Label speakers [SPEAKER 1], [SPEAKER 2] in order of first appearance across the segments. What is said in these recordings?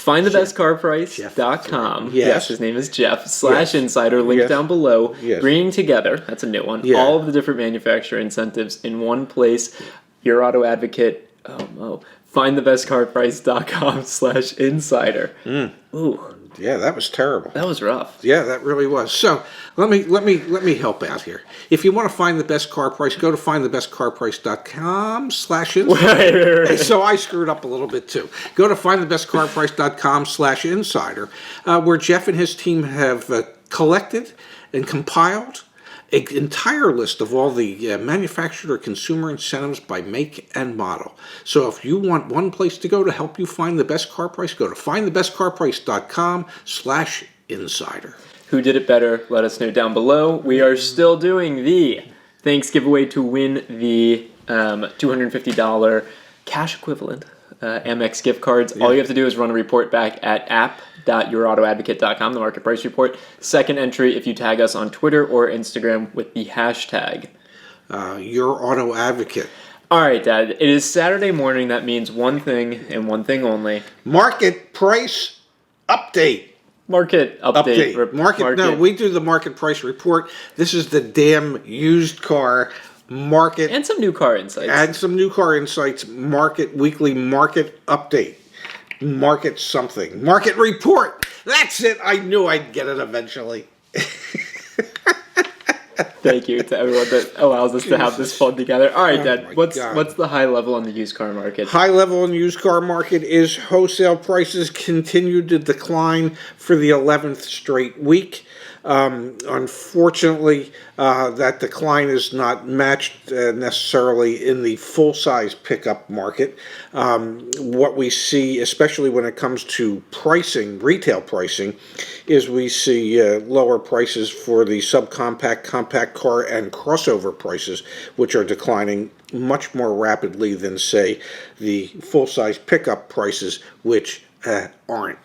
[SPEAKER 1] findthebestcarprice.com. Yes, his name is Jeff, /insider, link down below. Bringing together, that's a new one, all of the different manufacturer incentives in one place. Your auto advocate, findthebestcarprice.com /insider. Ooh.
[SPEAKER 2] Yeah, that was terrible.
[SPEAKER 1] That was rough.
[SPEAKER 2] Yeah, that really was. So let me help out here. If you want to find the best car price, go to findthebestcarprice.com /insider. So I screwed up a little bit too. Go to findthebestcarprice.com /insider, where Jeff and his team have collected and compiled an entire list of all the manufacturer consumer incentives by make and model. So if you want one place to go to help you find the best car price, go to findthebestcarprice.com /insider.
[SPEAKER 1] Who did it better? Let us know down below. We are still doing the thanks giveaway to win the $250 cash equivalent Amex gift cards. All you have to do is run a report back at app.yourautoadvocate.com, the market price report. Second entry if you tag us on Twitter or Instagram with the hashtag
[SPEAKER 2] Your Auto Advocate.
[SPEAKER 1] All right, Dad. It is Saturday morning. That means one thing and one thing only.
[SPEAKER 2] Market price update.
[SPEAKER 1] Market update.
[SPEAKER 2] Market. No, we do the market price report. This is the damn used car market.
[SPEAKER 1] And some new car insights.
[SPEAKER 2] Weekly market update. Market something. Market report. That's it. I knew I'd get it eventually.
[SPEAKER 1] Thank you to everyone that allows us to have this fun together. All right, Dad. What's the high level on the used car market?
[SPEAKER 2] High level in the used car market is wholesale prices continue to decline for the 11th straight week. Unfortunately, that decline is not matched necessarily in the full-size pickup market. What we see, especially when it comes to pricing, retail pricing, is we see lower prices for the subcompact, compact car, and crossover prices, which are declining much more rapidly than, say, the full-size pickup prices, which aren't.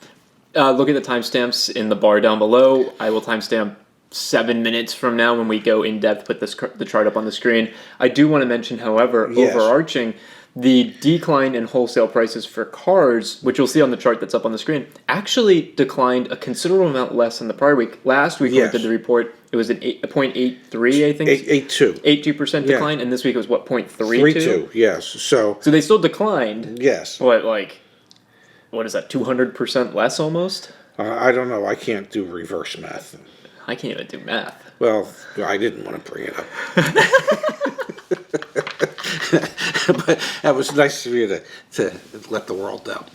[SPEAKER 1] Look at the timestamps in the bar down below. I will timestamp 7 minutes from now when we go in depth, put the chart up on the screen. I do want to mention, however, overarching, the decline in wholesale prices for cars, which you'll see on the chart that's up on the screen, actually declined a considerable amount less than the prior week. Last week when we did the report, it was a 0.83, I think. 82% decline, and this week it was, 0.32?
[SPEAKER 2] 32, yes. So
[SPEAKER 1] they still declined.
[SPEAKER 2] Yes.
[SPEAKER 1] What is that, 200% less almost?
[SPEAKER 2] I don't know. I can't do reverse math.
[SPEAKER 1] I can't even do math.
[SPEAKER 2] Well, I didn't want to bring it up. But that was nice of you to let the world know.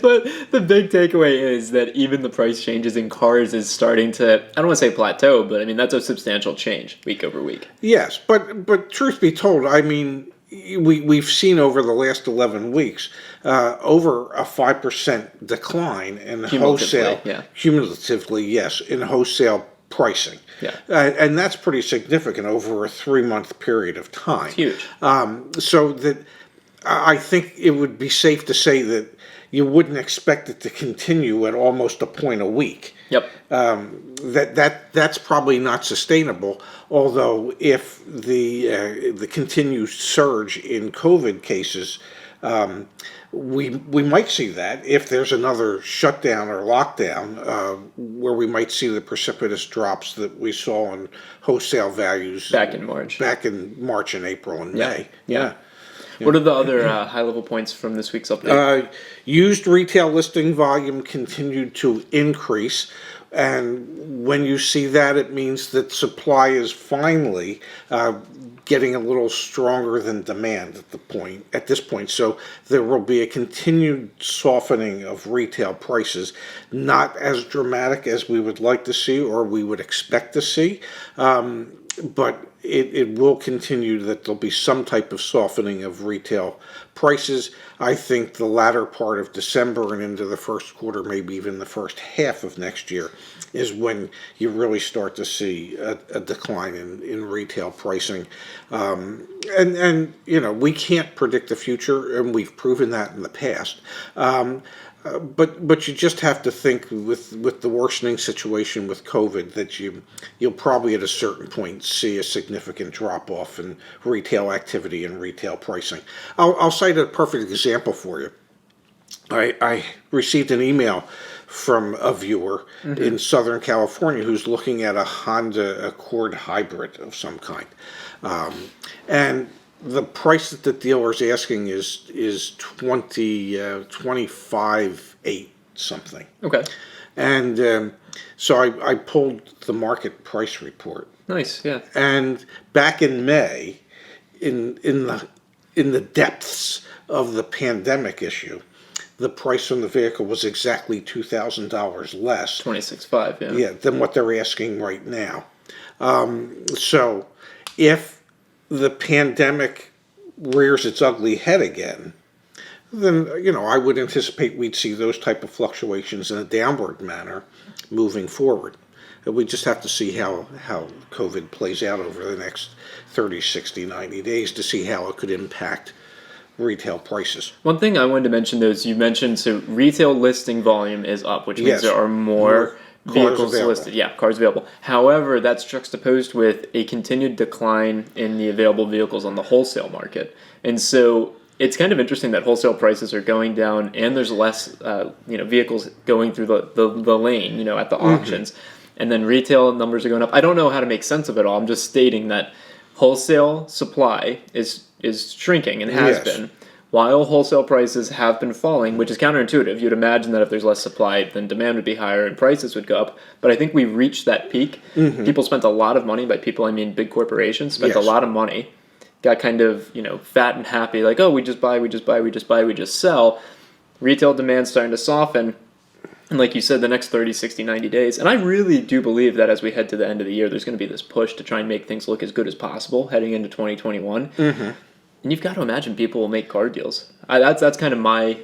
[SPEAKER 1] But the big takeaway is that even the price changes in cars is starting to, I don't want to say plateau, but I mean, that's a substantial change week over week.
[SPEAKER 2] Yes, but truth be told, I mean, we've seen over the last 11 weeks over a 5% decline in wholesale, cumulatively, yes, in wholesale pricing.
[SPEAKER 1] Yeah.
[SPEAKER 2] And that's pretty significant over a 3-month period of time.
[SPEAKER 1] It's huge.
[SPEAKER 2] So that I think it would be safe to say that you wouldn't expect it to continue at almost a point a week.
[SPEAKER 1] Yep.
[SPEAKER 2] That's probably not sustainable. Although if the continued surge in COVID cases, we might see that if there's another shutdown or lockdown, where we might see the precipitous drops that we saw in wholesale values
[SPEAKER 1] back in March
[SPEAKER 2] and April and May.
[SPEAKER 1] Yeah. What are the other high-level points from this week's update?
[SPEAKER 2] Used retail listing volume continued to increase, and when you see that, it means that supply is finally getting a little stronger than demand at this point. So there will be a continued softening of retail prices, not as dramatic as we would like to see or we would expect to see, but it will continue that there'll be some type of softening of retail prices. I think the latter part of December and into the first quarter, maybe even the first half of next year, is when you really start to see a decline in retail pricing. And you know, we can't predict the future, and we've proven that in the past. But you just have to think with the worsening situation with COVID that you'll probably at a certain point see a significant drop off in retail activity and retail pricing. I'll cite a perfect example for you. I received an email from a viewer in Southern California who's looking at a Honda Accord hybrid of some kind. And the price that the dealer's asking is 25.8 something.
[SPEAKER 1] Okay.
[SPEAKER 2] And so I pulled the market price report.
[SPEAKER 1] Nice. Yeah.
[SPEAKER 2] And back in May, in the depths of the pandemic issue, the price on the vehicle was exactly $2,000 less.
[SPEAKER 1] 26.5. Yeah.
[SPEAKER 2] Yeah, than what they're asking right now. So, if the pandemic rears its ugly head again, then I would anticipate we'd see those type of fluctuations in a downward manner moving forward. We just have to see how COVID plays out over the next 30, 60, 90 days to see how it could impact retail prices.
[SPEAKER 1] One thing I wanted to mention, though, is you mentioned retail listing volume is up, which means there are more vehicles listed. Yeah, cars available. However, that's juxtaposed with a continued decline in the available vehicles on the wholesale market. And so it's kind of interesting that wholesale prices are going down and there's less vehicles going through the lane, at the auctions. And then retail numbers are going up. I don't know how to make sense of it all. I'm just stating that wholesale supply is shrinking and has been, while wholesale prices have been falling, which is counterintuitive. You'd imagine that if there's less supply, then demand would be higher and prices would go up. But I think we reached that peak. People spent a lot of money. By people, I mean big corporations spent a lot of money, got kind of fat and happy, like, oh, we just buy, we just buy, we just buy, we just sell. Retail demand's starting to soften. And like you said, the next 30, 60, 90 days. And I really do believe that as we head to the end of the year, there's going to be this push to try and make things look as good as possible heading into 2021. And you've got to imagine people will make car deals. That's kind of my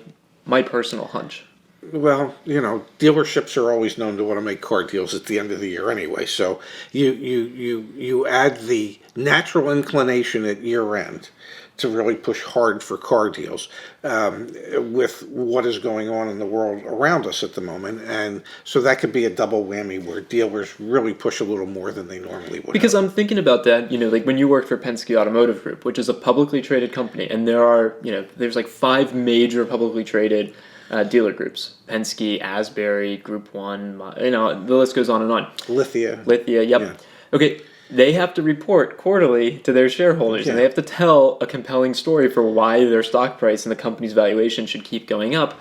[SPEAKER 1] personal hunch.
[SPEAKER 2] Well, dealerships are always known to want to make car deals at the end of the year anyway. So you add the natural inclination at year end to really push hard for car deals with what is going on in the world around us at the moment. And so that could be a double whammy where dealers really push a little more than they normally would.
[SPEAKER 1] Because I'm thinking about that, like when you worked for Penske Automotive Group, which is a publicly traded company, and there are, there's like 5 major publicly traded dealer groups: Penske, Asbury, Group 1, the list goes on and on. Lithia, yep. Yeah. Okay. They have to report quarterly to their shareholders, and they have to tell a compelling story for why their stock price and the company's valuation should keep going up.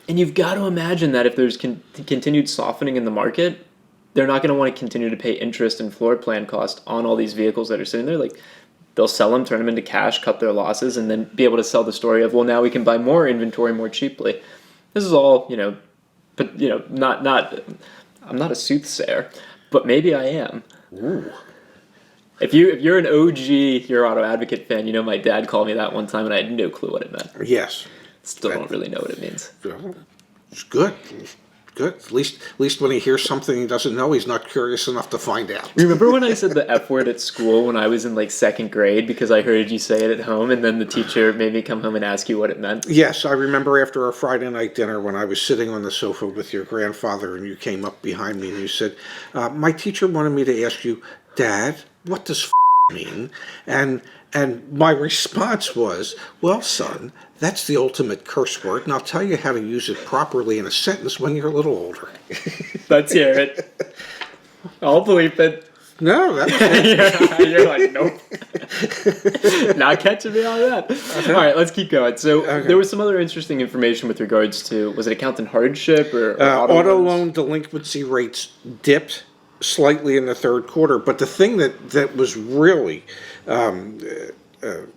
[SPEAKER 1] And you've got to imagine that if there's continued softening in the market, they're not going to want to continue to pay interest and floor plan cost on all these vehicles that are sitting there. Like, they'll sell them, turn them into cash, cut their losses, and then be able to sell the story of, well, now we can buy more inventory more cheaply. This is all, but I'm not a soothsayer, but maybe I am.
[SPEAKER 2] Ooh.
[SPEAKER 1] If you're an OG Your Auto Advocate fan, my dad called me that one time and I had no clue what it meant.
[SPEAKER 2] Yes.
[SPEAKER 1] Still don't really know what it means.
[SPEAKER 2] It's good. Good. At least when he hears something he doesn't know, he's not curious enough to find out.
[SPEAKER 1] Remember when I said the F word at school when I was in like 2nd grade because I heard you say it at home, and then the teacher made me come home and ask you what it meant?
[SPEAKER 2] Yes, I remember after our Friday night dinner when I was sitting on the sofa with your grandfather and you came up behind me and you said, my teacher wanted me to ask you, Dad, what does mean? And my response was, well, son, that's the ultimate curse word, and I'll tell you how to use it properly in a sentence when you're a little older.
[SPEAKER 1] Let's hear it. I'll believe it.
[SPEAKER 2] No, that's it.
[SPEAKER 1] You're like, nope. Not catching me on that. All right, let's keep going. So there was some other interesting information with regards to, was it account in hardship or
[SPEAKER 2] auto loan delinquency rates dipped slightly in the third quarter, but the thing that was really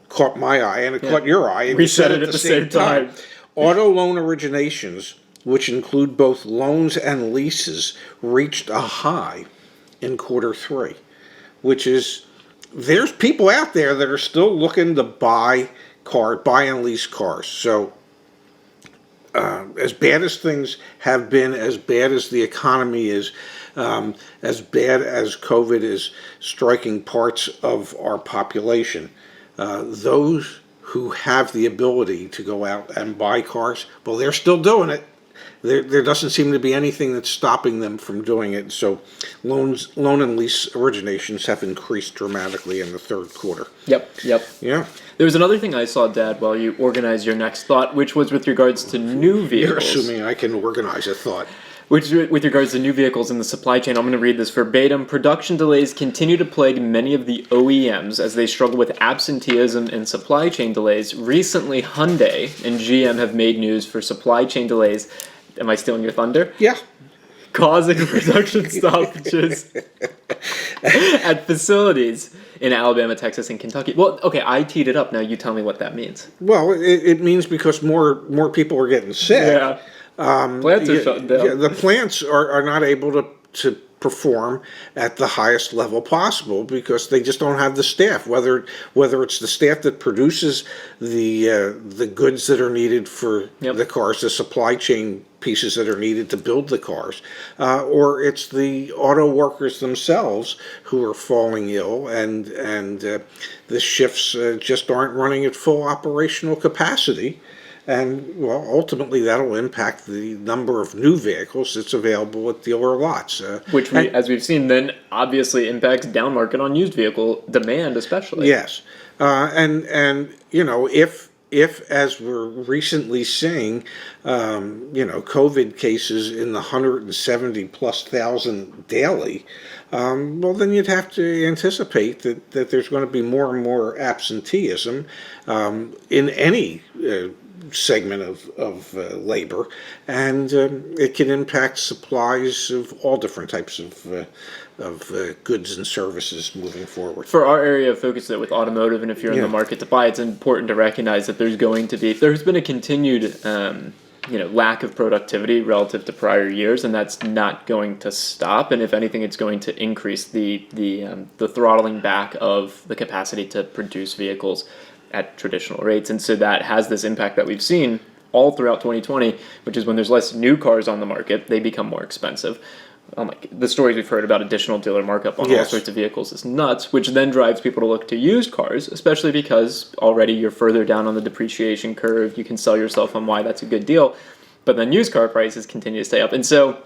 [SPEAKER 2] caught my eye, and it caught your eye, and
[SPEAKER 1] we said it at the same time.
[SPEAKER 2] Auto loan originations, which include both loans and leases, reached a high in quarter 3, which is, there's people out there that are still looking to buy and lease cars. So as bad as things have been, as bad as the economy is, as bad as COVID is striking parts of our population, those who have the ability to go out and buy cars, well, they're still doing it. there doesn't seem to be anything that's stopping them from doing it. So loan and lease originations have increased dramatically in the third quarter.
[SPEAKER 1] Yep.
[SPEAKER 2] Yeah.
[SPEAKER 1] There was another thing I saw, Dad, while you organized your next thought, which was with regards to new vehicles.
[SPEAKER 2] You're assuming I can organize a thought.
[SPEAKER 1] Which, with regards to new vehicles in the supply chain, I'm going to read this verbatim. Production delays continue to plague many of the OEMs as they struggle with absenteeism and supply chain delays. Recently, Hyundai and GM have made news for supply chain delays. Am I stealing your thunder?
[SPEAKER 2] Yeah.
[SPEAKER 1] Causing production stoppages at facilities in Alabama, Texas, and Kentucky. Well, okay, I teed it up. Now you tell me what that means.
[SPEAKER 2] Well, it means because more people are getting sick.
[SPEAKER 1] Yeah. Plants are shutting down.
[SPEAKER 2] Yeah, the plants are not able to perform at the highest level possible because they just don't have the staff. Whether it's the staff that produces the goods that are needed for the cars, the supply chain pieces that are needed to build the cars, or it's the auto workers themselves who are falling ill, and the shifts just aren't running at full operational capacity. And, well, ultimately that'll impact the number of new vehicles that's available at dealer lots.
[SPEAKER 1] Which, as we've seen, then obviously impacts down market on used vehicle demand especially.
[SPEAKER 2] Yes. And you know, if as we're recently seeing, COVID cases in the 170,000+ daily, well, then you'd have to anticipate that there's going to be more and more absenteeism in any segment of labor, and it can impact supplies of all different types of goods and services moving forward.
[SPEAKER 1] For our area of focus, though, with automotive, and if you're in the market to buy, it's important to recognize that there's been a continued lack of productivity relative to prior years, and that's not going to stop. And if anything, it's going to increase the throttling back of the capacity to produce vehicles at traditional rates. And so that has this impact that we've seen all throughout 2020, which is when there's less new cars on the market, they become more expensive. The stories we've heard about additional dealer markup on all sorts of vehicles is nuts, which then drives people to look to used cars, especially because already you're further down on the depreciation curve. You can sell yourself on why that's a good deal, but then used car prices continue to stay up. And so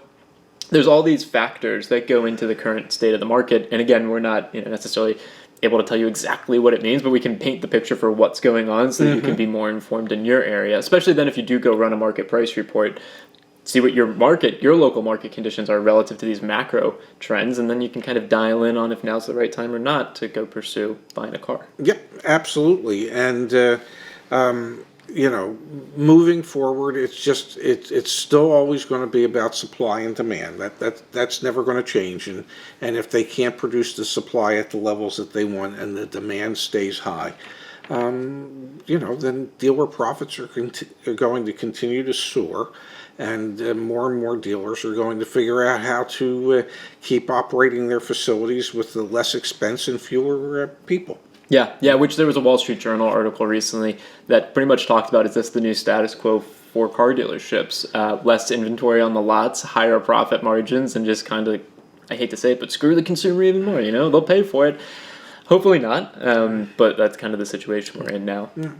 [SPEAKER 1] there's all these factors that go into the current state of the market. And again, we're not necessarily able to tell you exactly what it means, but we can paint the picture for what's going on so that you can be more informed in your area, especially then if you do go run a market price report, see what your local market conditions are relative to these macro trends, and then you can kind of dial in on if now's the right time or not to go pursue buying a car.
[SPEAKER 2] Yep, absolutely. And moving forward, it's still always going to be about supply and demand. That's never going to change. And if they can't produce the supply at the levels that they want and the demand stays high, then dealer profits are going to continue to soar, and more dealers are going to figure out how to keep operating their facilities with the less expense and fewer people.
[SPEAKER 1] Yeah, which there was a Wall Street Journal article recently that pretty much talked about, is this the new status quo for car dealerships? Less inventory on the lots, higher profit margins, and just kind of, I hate to say it, but screw the consumer even more, they'll pay for it. Hopefully not, but that's kind of the situation we're in now. Yeah.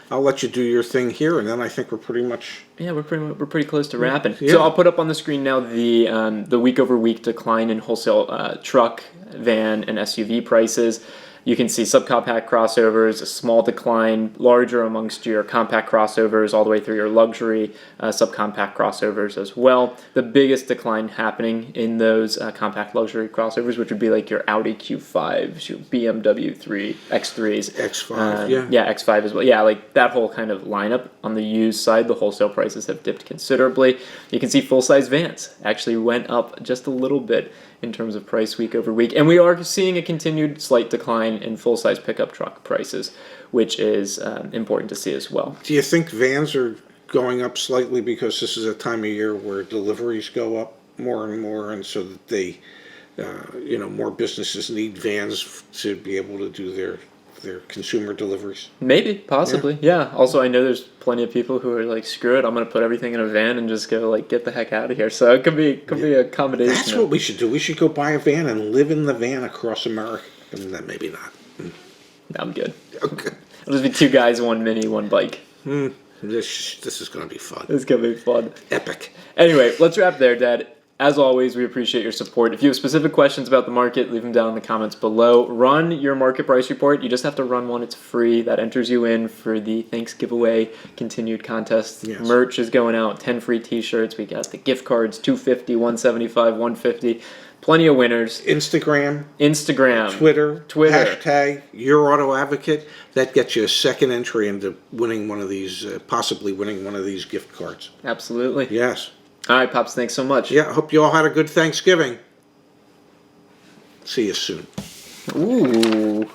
[SPEAKER 2] I'll let you do your thing here, and then I think we're pretty much...
[SPEAKER 1] Yeah, we're pretty close to wrapping. Yeah. So I'll put up on the screen now the week-over-week decline in wholesale truck, van, and SUV prices. You can see subcompact crossovers, a small decline, larger amongst your compact crossovers, all the way through your luxury subcompact crossovers as well. The biggest decline happening in those compact luxury crossovers, which would be like your Audi Q5s, your BMW X3s.
[SPEAKER 2] X5,
[SPEAKER 1] Yeah, X5 as well. Yeah, like that whole kind of lineup. On the used side, the wholesale prices have dipped considerably. You can see full-size vans actually went up just a little bit in terms of price week over week. And we are seeing a continued slight decline in full-size pickup truck prices, which is important to see as well.
[SPEAKER 2] Do you think vans are going up slightly because this is a time of year where deliveries go up more and more, and so that they, more businesses need vans to be able to do their consumer deliveries?
[SPEAKER 1] Maybe, possibly, yeah. Also, I know there's plenty of people who are like, screw it, I'm going to put everything in a van and just go get the heck out of here. So it could be a combination.
[SPEAKER 2] That's what we should do. We should go buy a van and live in the van across America. That maybe not.
[SPEAKER 1] No, I'm good.
[SPEAKER 2] Okay.
[SPEAKER 1] It'll just be two guys, one mini, one bike.
[SPEAKER 2] This is going to be fun.
[SPEAKER 1] It's going to be fun.
[SPEAKER 2] Epic.
[SPEAKER 1] Anyway, let's wrap there, Dad. As always, we appreciate your support. If you have specific questions about the market, leave them down in the comments below. Run your market price report. You just have to run one. It's free. That enters you in for the Thanks Giveaway continued contest.
[SPEAKER 2] Yes.
[SPEAKER 1] Merch is going out. 10 free t-shirts. We got the gift cards, $250, $175, $150. Plenty of winners.
[SPEAKER 2] Instagram,
[SPEAKER 1] Twitter,
[SPEAKER 2] hashtag Your Auto Advocate. That gets you a second entry into winning one of these, possibly winning one of these gift cards.
[SPEAKER 1] Absolutely.
[SPEAKER 2] Yes.
[SPEAKER 1] All right, Pops, thanks so much.
[SPEAKER 2] Yeah, I hope you all had a good Thanksgiving. See you soon.
[SPEAKER 1] Ooh.